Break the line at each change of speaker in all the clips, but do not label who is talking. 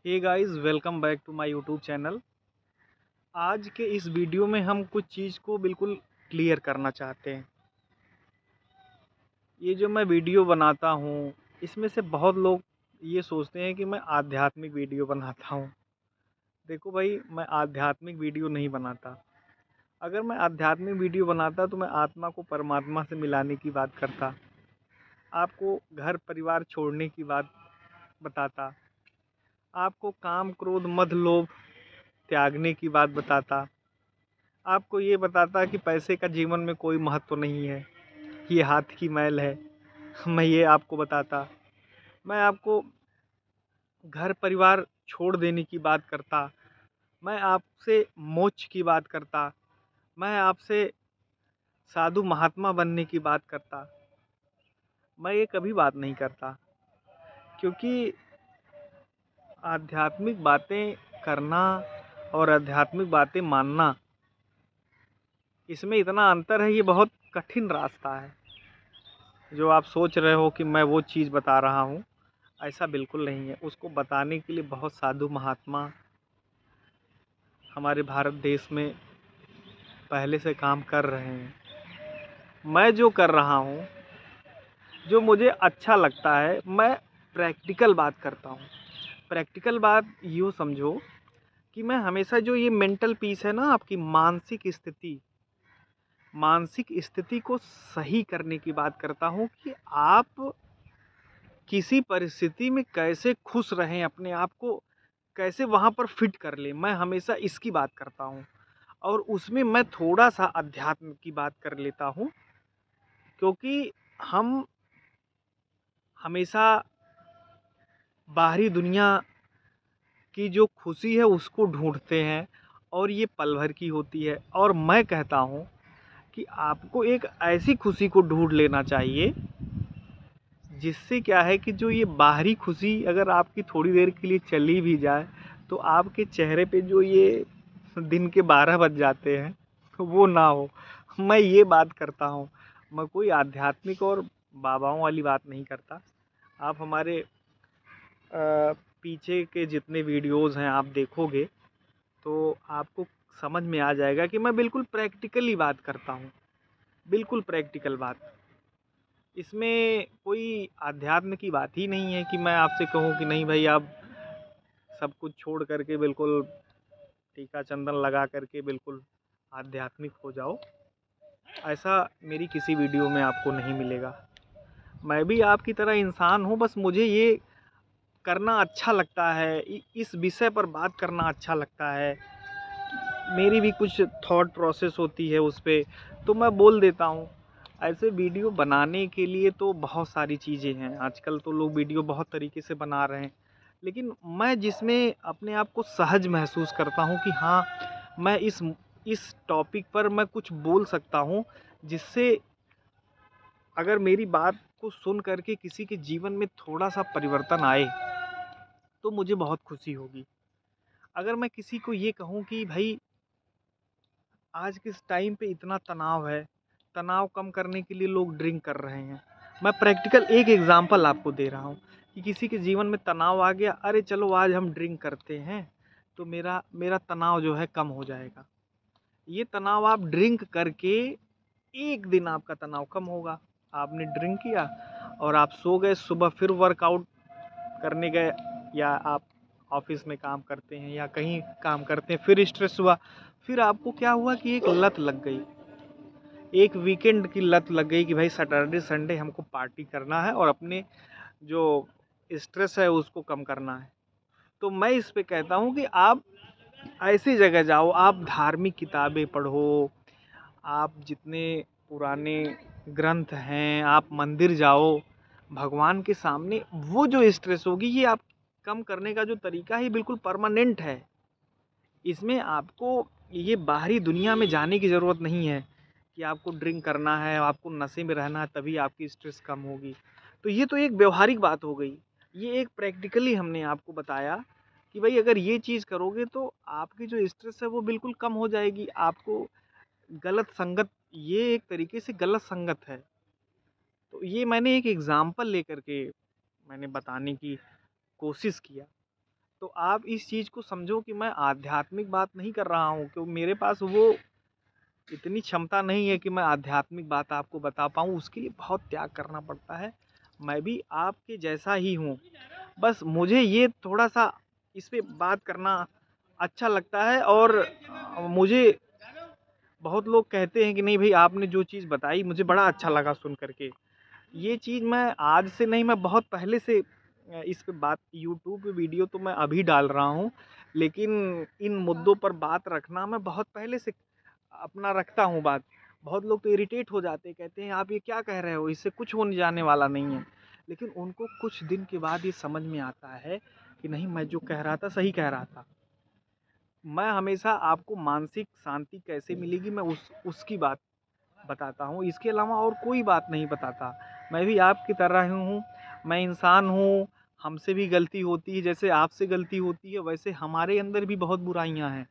Hey guys, welcome back to my YouTube channel. आज के इस वीडियो में हम कुछ चीज़ को बिल्कुल क्लियर करना चाहते हैं। ये जो मैं वीडियो बनाता हूँ, इसमें से बहुत लोग ये सोचते हैं कि मैं आध्यात्मिक वीडियो बनाता हूँ। देखो भाई, मैं आध्यात्मिक वीडियो नहीं बनाता। अगर मैं आध्यात्मिक वीडियो बनाता तो मैं आत्मा को परमात्मा से मिलाने की बात करता, आपको घर परिवार छोड़ने की बात बताता, आपको काम क्रोध मद लोभ त्यागने की बात बताता, आपको ये बताता कि पैसे का जीवन में कोई महत्व नहीं है, ये हाथ की मैल है। मैं ये आपको बताता, मैं आपको घर परिवार छोड़ देने की बात करता, मैं आपसे मोक्ष की बात करता, मैं आपसे साधु महात्मा बनने की बात करता। मैं ये कभी बात नहीं करता, क्योंकि आध्यात्मिक बातें करना और आध्यात्मिक बातें मानना, इसमें इतना अंतर है। ये बहुत कठिन रास्ता है। जो आप सोच रहे हो कि मैं वो चीज़ बता रहा हूँ, ऐसा बिल्कुल नहीं है। उसको बताने के लिए बहुत साधु महात्मा हमारे भारत देश में पहले से काम कर रहे हैं। मैं जो कर रहा हूँ, जो मुझे अच्छा लगता है, मैं प्रैक्टिकल बात करता हूँ। प्रैक्टिकल बात यूँ समझो कि मैं हमेशा जो ये मेंटल पीस है ना, आपकी मानसिक स्थिति को सही करने की बात करता हूँ कि आप किसी परिस्थिति में कैसे खुश रहें, अपने आप को कैसे वहाँ पर फिट कर लें। मैं हमेशा इसकी बात करता हूँ, और उसमें मैं थोड़ा सा अध्यात्म की बात कर लेता हूँ, क्योंकि हम हमेशा बाहरी दुनिया की जो खुशी है उसको ढूंढते हैं, और ये पल भर की होती है। और मैं कहता हूँ कि आपको एक ऐसी खुशी को ढूंढ लेना चाहिए जिससे क्या है कि जो ये बाहरी खुशी अगर आपकी थोड़ी देर के लिए चली भी जाए, तो आपके चेहरे पे जो ये दिन के 12 बज जाते हैं, वो ना हो। मैं ये बात करता हूँ। मैं कोई आध्यात्मिक और बाबाओं वाली बात नहीं करता। आप हमारे पीछे के जितने वीडियोज़ हैं आप देखोगे, तो आपको समझ में आ जाएगा कि मैं बिल्कुल प्रैक्टिकली बात करता हूँ, बिल्कुल प्रैक्टिकल बात। इसमें कोई आध्यात्म की बात ही नहीं है कि मैं आपसे कहूँ कि नहीं भाई, आप सब कुछ छोड़ करके बिल्कुल टीका चंदन लगा करके बिल्कुल आध्यात्मिक हो जाओ। ऐसा मेरी किसी वीडियो में आपको नहीं मिलेगा। मैं भी आपकी तरह इंसान हूँ, बस मुझे ये करना अच्छा लगता है, इस विषय पर बात करना अच्छा लगता है। मेरी भी कुछ थॉट प्रोसेस होती है उस पे, तो मैं बोल देता हूँ। ऐसे वीडियो बनाने के लिए तो बहुत सारी चीज़ें हैं। आजकल तो लोग वीडियो बहुत तरीके से बना रहे हैं, लेकिन मैं जिसमें अपने आप को सहज महसूस करता हूँ कि हाँ, मैं इस टॉपिक पर मैं कुछ बोल सकता हूँ, जिससे अगर मेरी बात को सुन करके किसी के जीवन में थोड़ा सा परिवर्तन आए, तो मुझे बहुत खुशी होगी। अगर मैं किसी को ये कहूँ कि भाई, आज के इस टाइम पे इतना तनाव है, तनाव कम करने के लिए लोग ड्रिंक कर रहे हैं। मैं प्रैक्टिकल एक एग्जांपल आपको दे रहा हूँ कि किसी के जीवन में तनाव आ गया, अरे चलो आज हम ड्रिंक करते हैं, तो मेरा मेरा तनाव जो है कम हो जाएगा। ये तनाव आप ड्रिंक करके, एक दिन आपका तनाव कम होगा। आपने ड्रिंक किया और आप सो गए, सुबह फिर वर्कआउट करने गए, या आप ऑफिस में काम करते हैं या कहीं काम करते हैं, फिर स्ट्रेस हुआ, फिर आपको क्या हुआ कि एक लत लग गई, एक वीकेंड की लत लग गई कि भाई सैटरडे संडे हमको पार्टी करना है और अपने जो स्ट्रेस है उसको कम करना है। तो मैं इस पे कहता हूँ कि आप ऐसी जगह जाओ, आप धार्मिक किताबें पढ़ो, आप जितने पुराने ग्रंथ हैं, आप मंदिर जाओ, भगवान के सामने वो जो स्ट्रेस होगी, ये आप कम करने का जो तरीका है बिल्कुल परमानेंट है। इसमें आपको ये बाहरी दुनिया में जाने की ज़रूरत नहीं है कि आपको ड्रिंक करना है, आपको नशे में रहना है तभी आपकी स्ट्रेस कम होगी। तो ये तो एक व्यवहारिक बात हो गई। ये एक प्रैक्टिकली हमने आपको बताया कि भाई अगर ये चीज़ करोगे तो आपकी जो स्ट्रेस है वो बिल्कुल कम हो जाएगी। आपको गलत संगत, ये एक तरीके से गलत संगत है। तो ये मैंने एक एग्ज़ाम्पल लेकर के मैंने बताने की कोशिश किया। तो आप इस चीज़ को समझो कि मैं आध्यात्मिक बात नहीं कर रहा हूँ, क्योंकि मेरे पास वो इतनी क्षमता नहीं है कि मैं आध्यात्मिक बात आपको बता पाऊँ, उसके लिए बहुत त्याग करना पड़ता है। मैं भी आपके जैसा ही हूँ, बस मुझे ये थोड़ा-सा इस पे बात करना अच्छा लगता है। और मुझे बहुत लोग कहते हैं कि नहीं भई, आपने जो चीज़ बताई मुझे बड़ा अच्छा लगा सुन कर के। ये चीज़ मैं आज से नहीं, मैं बहुत पहले से इस पे बात यूट्यूब पे वीडियो तो मैं अभी डाल रहा हूँ, लेकिन इन मुद्दों पर बात रखना मैं बहुत पहले से अपना रखता हूँ बात। बहुत लोग तो इरिटेट हो जाते हैं, कहते हैं आप ये क्या कह रहे हो, इससे कुछ होने जाने वाला नहीं है। लेकिन उनको कुछ दिन के बाद ये समझ में आता है कि नहीं, मैं जो कह रहा था सही कह रहा था। मैं हमेशा आपको मानसिक शांति कैसे मिलेगी, मैं उसकी बात बताता हूँ, इसके अलावा और कोई बात नहीं बताता। मैं भी आपकी तरह ही हूँ, मैं इंसान हूँ, हमसे भी गलती होती है, जैसे आपसे गलती होती है वैसे हमारे अंदर भी बहुत बुराइयाँ हैं।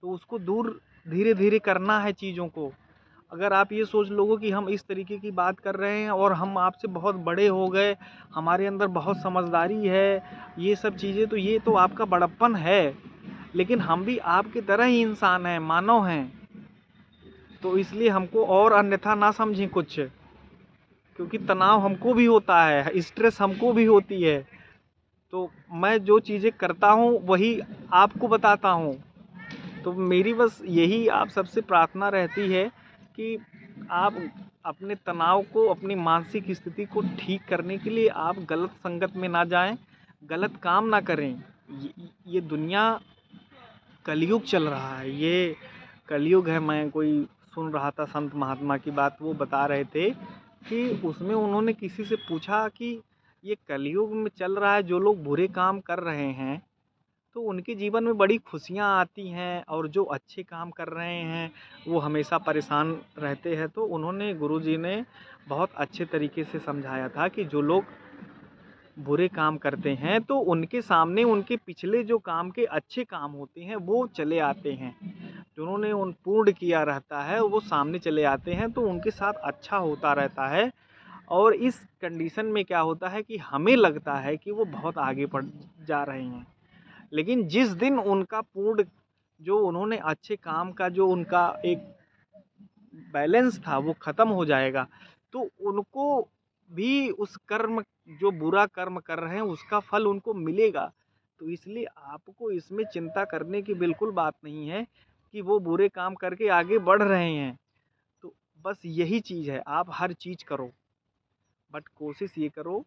तो उसको दूर धीरे-धीरे करना है चीज़ों को। अगर आप ये सोच लोगे कि हम इस तरीके की बात कर रहे हैं और हम आपसे बहुत बड़े हो गए, हमारे अंदर बहुत समझदारी है, ये सब चीज़ें, तो ये तो आपका बड़प्पन है। लेकिन हम भी आपकी तरह ही इंसान हैं, मानव हैं। तो इसलिए हमको और अन्यथा ना समझें कुछ, क्योंकि तनाव हमको भी होता है, स्ट्रेस हमको भी होती है। तो मैं जो चीज़ें करता हूँ वही आपको बताता हूँ। तो मेरी बस यही आप सबसे प्रार्थना रहती है कि आप अपने तनाव को, अपनी मानसिक स्थिति को ठीक करने के लिए आप गलत संगत में ना जाएं, गलत काम ना करें। ये दुनिया कलयुग चल रहा है, ये कलयुग है। मैं कोई सुन रहा था संत महात्मा की बात, वो बता रहे थे कि उसमें उन्होंने किसी से पूछा कि ये कलयुग में चल रहा है, जो लोग बुरे काम कर रहे हैं तो उनके जीवन में बड़ी खुशियाँ आती हैं, और जो अच्छे काम कर रहे हैं वो हमेशा परेशान रहते हैं। तो उन्होंने, गुरुजी ने बहुत अच्छे तरीके से समझाया था कि जो लोग बुरे काम करते हैं तो उनके सामने उनके पिछले जो काम के अच्छे काम होते हैं वो चले आते हैं, जो उन्होंने उन पूर्ण किया रहता है वो सामने चले आते हैं, तो उनके साथ अच्छा होता रहता है। और इस कंडीशन में क्या होता है कि हमें लगता है कि वो बहुत आगे बढ़ जा रहे हैं, लेकिन जिस दिन उनका पूर्ण, जो उन्होंने अच्छे काम का जो उनका एक बैलेंस था वो ख़त्म हो जाएगा, तो उनको भी उस कर्म, जो बुरा कर्म कर रहे हैं उसका फल उनको मिलेगा। तो इसलिए आपको इसमें चिंता करने की बिल्कुल बात नहीं है कि वो बुरे काम करके आगे बढ़ रहे हैं। तो बस यही चीज़ है, आप हर चीज़ करो, बट कोशिश ये करो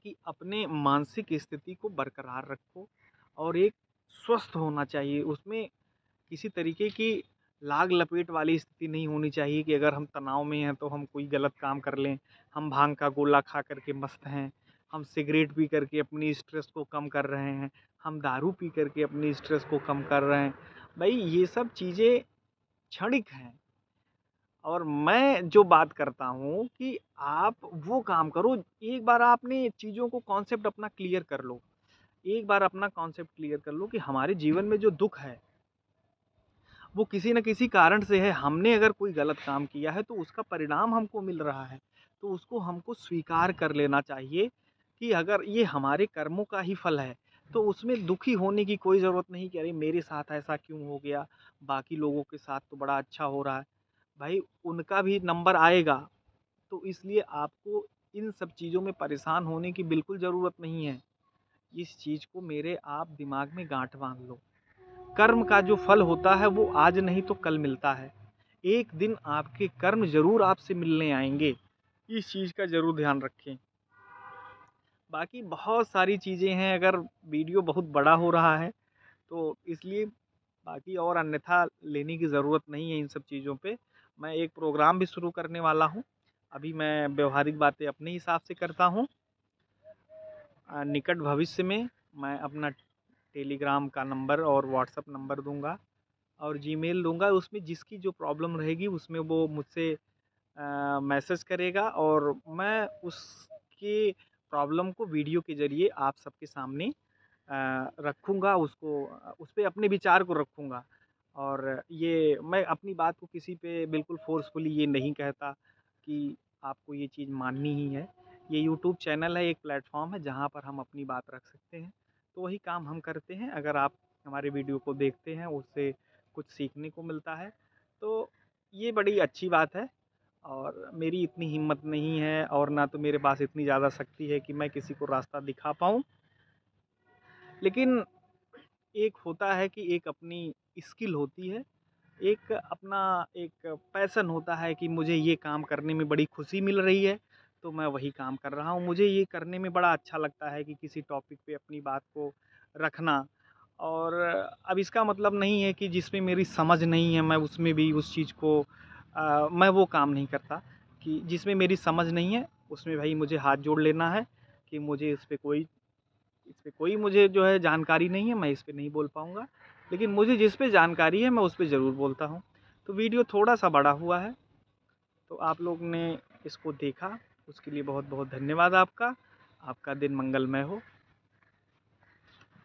कि अपने मानसिक स्थिति को बरकरार रखो, और एक स्वस्थ होना चाहिए। उसमें किसी तरीके की लाग लपेट वाली स्थिति नहीं होनी चाहिए कि अगर हम तनाव में हैं तो हम कोई गलत काम कर लें। हम भांग का गोला खा करके मस्त हैं, हम सिगरेट पी करके अपनी स्ट्रेस को कम कर रहे हैं, हम दारू पी करके अपनी स्ट्रेस को कम कर रहे हैं। भाई ये सब चीज़ें क्षणिक हैं। और मैं जो बात करता हूँ कि आप वो काम करो, एक बार आपने चीज़ों को कॉन्सेप्ट अपना क्लियर कर लो। एक बार अपना कॉन्सेप्ट क्लियर कर लो कि हमारे जीवन में जो दुख है वो किसी न किसी कारण से है। हमने अगर कोई गलत काम किया है तो उसका परिणाम हमको मिल रहा है, तो उसको हमको स्वीकार कर लेना चाहिए कि अगर ये हमारे कर्मों का ही फल है, तो उसमें दुखी होने की कोई ज़रूरत नहीं कि अरे मेरे साथ ऐसा क्यों हो गया, बाकी लोगों के साथ तो बड़ा अच्छा हो रहा है। भाई उनका भी नंबर आएगा, तो इसलिए आपको इन सब चीज़ों में परेशान होने की बिल्कुल ज़रूरत नहीं है। इस चीज़ को मेरे आप दिमाग में गांठ बांध लो। कर्म का जो फल होता है वो आज नहीं तो कल मिलता है। एक दिन आपके कर्म ज़रूर आपसे मिलने आएँगे। इस चीज़ का ज़रूर ध्यान रखें। बाकी बहुत सारी चीज़ें हैं, अगर वीडियो बहुत बड़ा हो रहा है तो इसलिए बाकी और अन्यथा लेने की ज़रूरत नहीं है इन सब चीज़ों पे। मैं एक प्रोग्राम भी शुरू करने वाला हूँ। अभी मैं व्यावहारिक बातें अपने हिसाब से करता हूँ। निकट भविष्य में मैं अपना टेलीग्राम का नंबर और व्हाट्सएप नंबर दूँगा और जीमेल दूँगा। उसमें जिसकी जो प्रॉब्लम रहेगी उसमें वो मुझसे मैसेज करेगा, और मैं उसकी प्रॉब्लम को वीडियो के ज़रिए आप सबके सामने रखूँगा, उसको उस पे अपने विचार को रखूँगा। और ये मैं अपनी बात को किसी पे बिल्कुल फ़ोर्सफुली ये नहीं कहता कि आपको ये चीज़ माननी ही है। ये यूट्यूब चैनल है, एक प्लेटफ़ॉर्म है जहाँ पर हम अपनी बात रख सकते हैं। तो वही काम हम करते हैं। अगर आप हमारे वीडियो को देखते हैं, उससे कुछ सीखने को मिलता है, तो ये बड़ी अच्छी बात है। और मेरी इतनी हिम्मत नहीं है और ना तो मेरे पास इतनी ज़्यादा शक्ति है कि मैं किसी को रास्ता दिखा पाऊँ। लेकिन एक होता है कि एक अपनी स्किल होती है, एक अपना एक पैशन होता है कि मुझे ये काम करने में बड़ी खुशी मिल रही है, तो मैं वही काम कर रहा हूँ। मुझे ये करने में बड़ा अच्छा लगता है कि किसी टॉपिक पे अपनी बात को रखना। और अब इसका मतलब नहीं है कि जिसमें मेरी समझ नहीं है, मैं उसमें भी उस चीज़ को मैं वो काम नहीं करता। कि जिसमें मेरी समझ नहीं है, उसमें भाई मुझे हाथ जोड़ लेना है कि मुझे इस पे कोई मुझे जो है जानकारी नहीं है, मैं इस पे नहीं बोल पाऊँगा। लेकिन मुझे जिस पे जानकारी है, मैं उस पे ज़रूर बोलता हूँ। तो वीडियो थोड़ा-सा बड़ा हुआ है, तो आप लोग ने इसको देखा, उसके लिए बहुत-बहुत धन्यवाद आपका। आपका दिन मंगलमय हो।